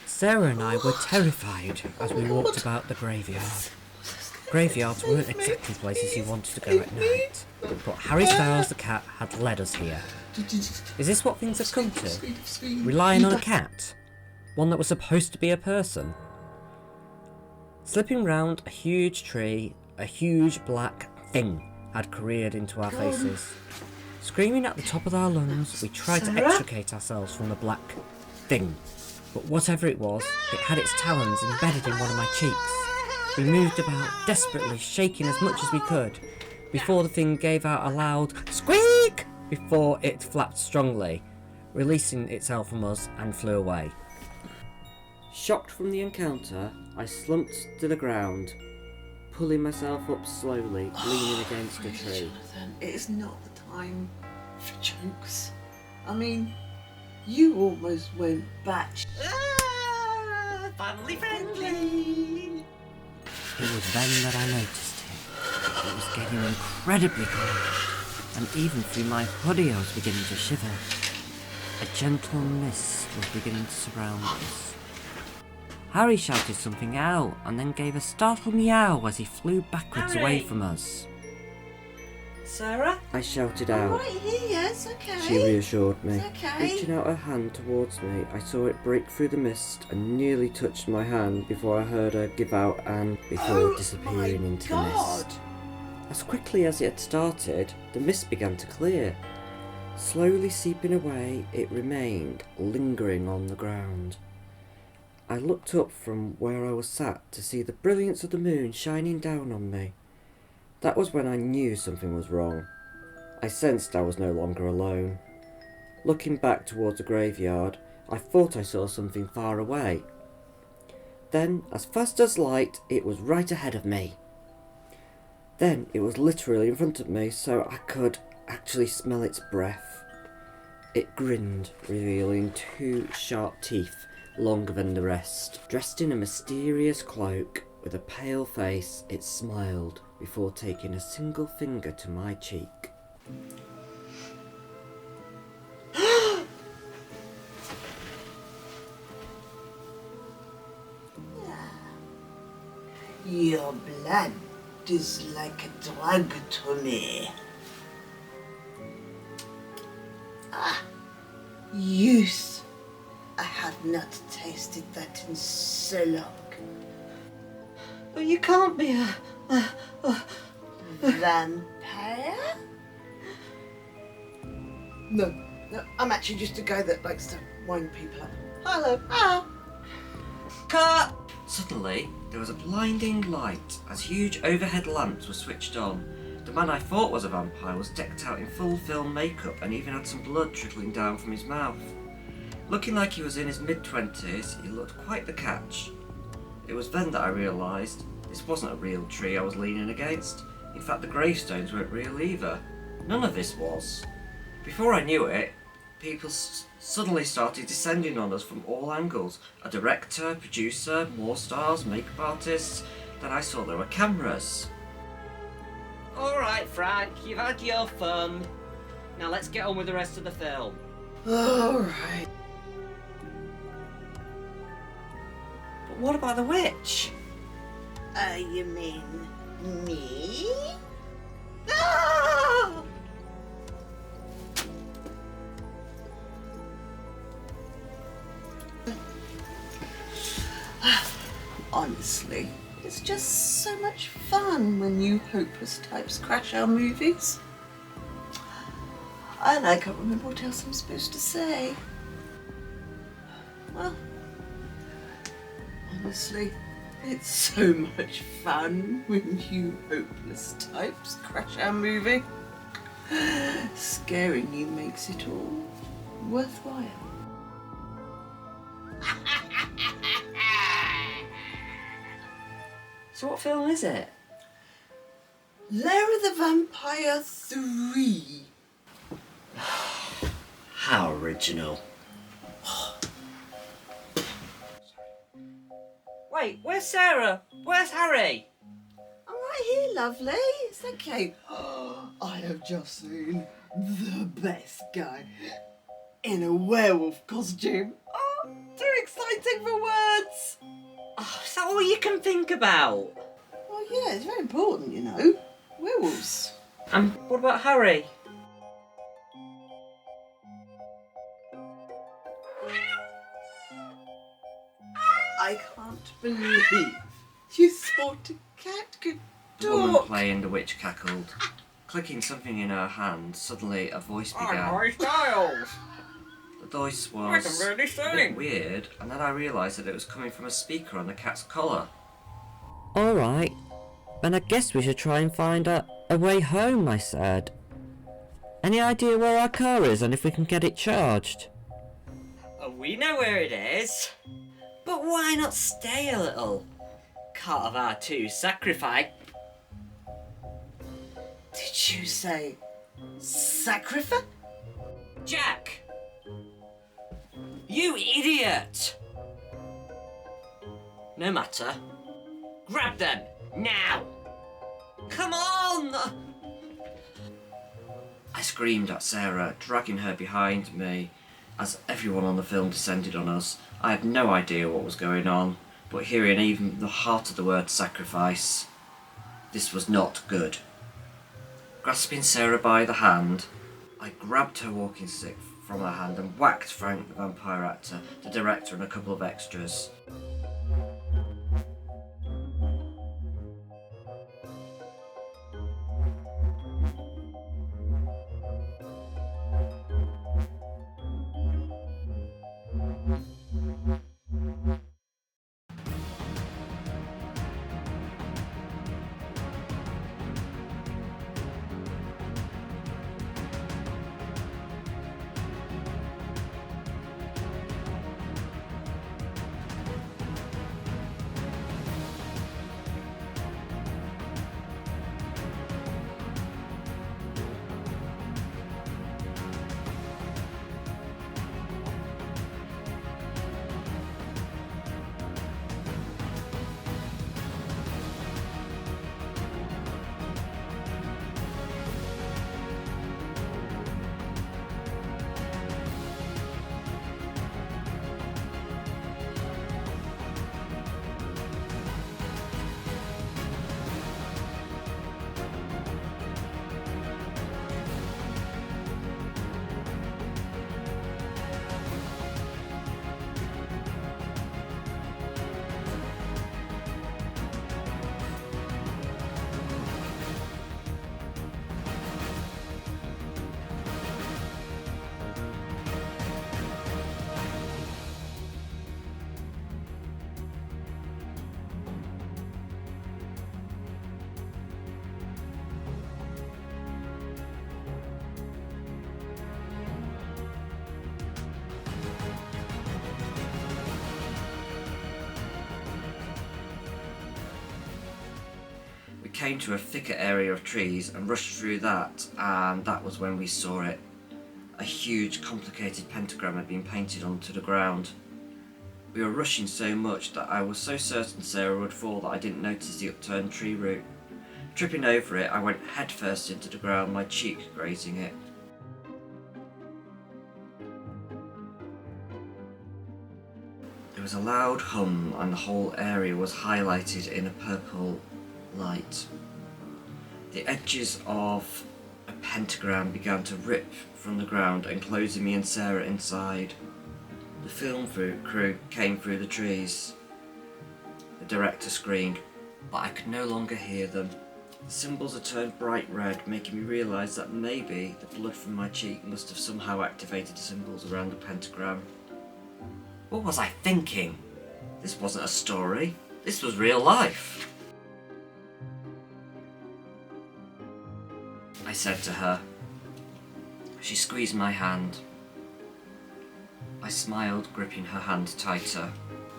Sarah and I were terrified as we walked about the graveyard. Graveyards weren't exactly places you wanted to go at night, but Harry Styles the cat had led us here. Is this what things have come to? Relying on a cat? One that was supposed to be a person? Slipping round a huge tree, a huge black thing had careered into our faces. Screaming at the top of our lungs, we tried to extricate ourselves from the black thing. But whatever it was, it had its talons embedded in one of my cheeks. We moved about, desperately shaking as much as we could, before the thing gave out a loud squeak before it flapped strongly, releasing itself from us and flew away. Shocked from the encounter, I slumped to the ground, pulling myself up slowly, leaning against a tree. Jonathan, it is not the time for jokes. I mean, you almost went batch. Family friendly! It was then that I noticed it. It was getting incredibly cold, and even through my hoodie I was beginning to shiver. A gentle mist was beginning to surround us. Harry shouted something out, and then gave a startled meow as he flew backwards away from us. Sarah? I shouted out. I'm right here, yes, okay. She reassured me. It's okay. Reaching out her hand towards me, I saw it break through the mist and nearly touched my hand before I heard her give out and before disappearing into the mist. As quickly as it had started, the mist began to clear. Slowly seeping away, it remained, lingering on the ground. I looked up from where I was sat to see the brilliance of the moon shining down on me. That was when I knew something was wrong. I sensed I was no longer alone. Looking back towards the graveyard, I thought I saw something far away. Then, as fast as light, it was right ahead of me. Then it was literally in front of me, so I could actually smell its breath. It grinned, revealing 2 sharp teeth, longer than the rest. Dressed in a mysterious cloak, with a pale face, it smiled before taking a single finger to my cheek. Your blood is like a drug to me. Youth. I have not tasted that in so long. But you can't be a Vampire? No, I'm actually just a guy that likes to wind people up. Hello. Cut! Suddenly, there was a blinding light as huge overhead lamps were switched on. The man I thought was a vampire was decked out in full film makeup and even had some blood trickling down from his mouth. Looking like he was in his mid-20s, he looked quite the catch. It was then that I realised this wasn't a real tree I was leaning against. In fact, the gravestones weren't real either. None of this was. Before I knew it, people suddenly started descending on us from all angles. A director, producer, more stars, makeup artists. Then I saw there were cameras. Alright, Frank, you've had your fun. Now let's get on with the rest of the film. Alright. But what about the witch? You mean me? Ah! Honestly, it's just so much fun when you hopeless types crash our movies. And I can't remember what else I'm supposed to say. Well, honestly, It's so much fun when you hopeless types crash our movie. Scaring you makes it all worthwhile. So what film is it? Lair of the Vampire 3. How original. Wait, where's Sarah? Where's Harry? I'm right here, lovely. It's okay. I have just seen the best guy in a werewolf costume. Oh, too exciting for words. Oh, is that all you can think about? Well, yeah, it's very important, you know. Werewolves. And what about Harry? I can't believe you thought a cat could The woman talk. playing the witch cackled. Clicking something in her hand, suddenly a voice began. Harry Styles. The voice I was can really a sing. bit weird, and then I realised that it was coming from a speaker on the cat's collar. Alright, then I guess we should try and find a way home, I said. Any idea where our car is and if we can get it charged? Oh, we know where it is. But why not stay a little? Can't have our two sacrifice. Did you say sacrifice? Jack! You idiot! No matter. Grab them, now! Come on! I screamed at Sarah, dragging her behind me. As everyone on the film descended on us, I had no idea what was going on, but hearing even the heart of the word sacrifice, this was not good. Grasping Sarah by the hand, I grabbed her walking stick from her hand and whacked Frank the vampire actor, the director and a couple of extras. We came to a thicker area of trees and rushed through that, and that was when we saw it. A huge, complicated pentagram had been painted onto the ground. We were rushing so much that I was so certain Sarah would fall that I didn't notice the upturned tree root. Tripping over it, I went headfirst into the ground, my cheek grazing it. There was a loud hum and the whole area was highlighted in a purple light. The edges of a pentagram began to rip from the ground, enclosing me and Sarah inside. The film crew came through the trees. The director screamed, but I could no longer hear them. The symbols had turned bright red, making me realise that maybe the blood from my cheek must have somehow activated the symbols around the pentagram. What was I thinking? This wasn't a story. This was real life. I said to her. She squeezed my hand. I smiled, gripping her hand tighter.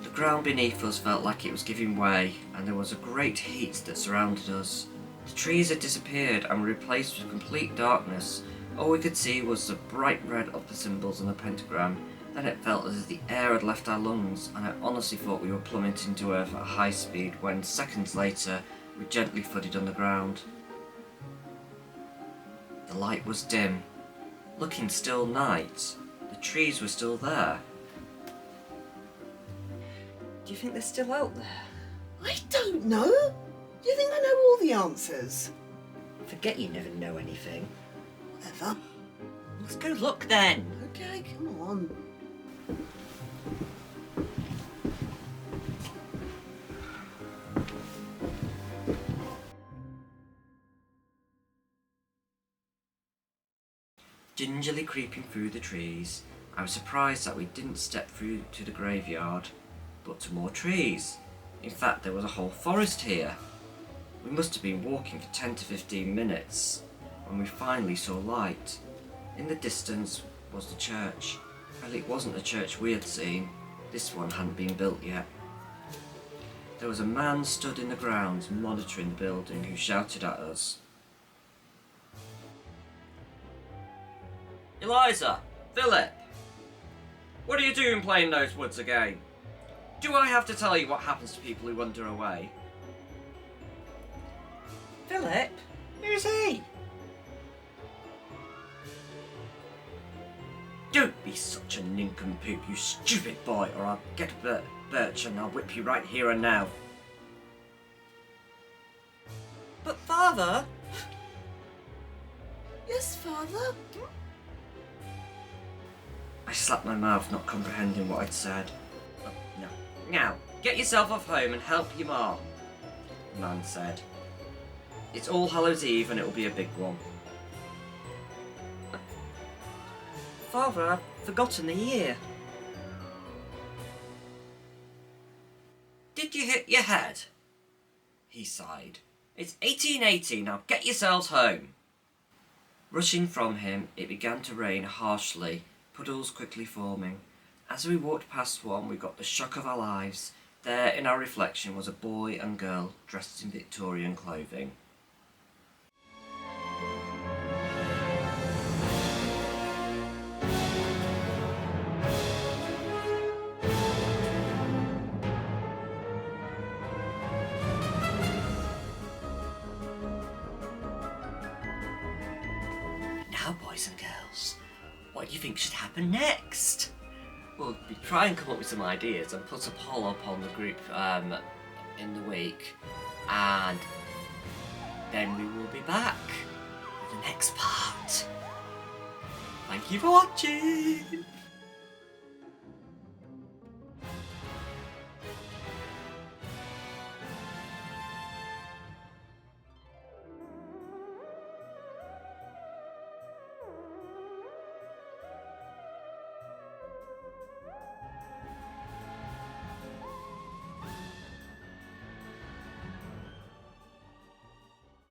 The ground beneath us felt like it was giving way, and there was a great heat that surrounded us. The trees had disappeared and were replaced with complete darkness. All we could see was the bright red upper symbols and the pentagram. Then it felt as if the air had left our lungs, and I honestly thought we were plummeting to earth at a high speed when, seconds later, we gently thudded on the ground. The light was dim, looking still night. The trees were still there. Do you think they're still out there? I don't know. Do you think I know all the answers? Forget you never know anything. Whatever. Let's go look then. Okay, come on. Gingerly creeping through the trees, I was surprised that we didn't step through to the graveyard, but to more trees. In fact, there was a whole forest here. We must have been walking for 10 to 15 minutes when we finally saw light. In the distance was the church. Well, it wasn't the church we had seen. This one hadn't been built yet. There was a man stood in the grounds monitoring the building who shouted at us. Eliza! Philip! What are you doing playing those woods again? Do I have to tell you what happens to people who wander away? Philip? Who's he? Don't be such a nincompoop, you stupid boy, or I'll get a birch and I'll whip you right here and now. But Father! Yes, Father? I slapped my mouth, not comprehending what I'd said. Oh, no. Now, get yourself off home and help your ma, the man said. It's All Hallows Eve and it'll be a big one. Father, I've forgotten the year. Did you hit your head? He sighed. It's 1880, now get yourselves home. Rushing from him, it began to rain harshly, puddles quickly forming. As we walked past one, we got the shock of our lives. There, in our reflection, was a boy and girl dressed in Victorian clothing. Now, boys and girls, what do you think should happen next? We'll try and come up with some ideas and put a poll up on the group in the week, and then we will be back with the next part. Thank you for watching!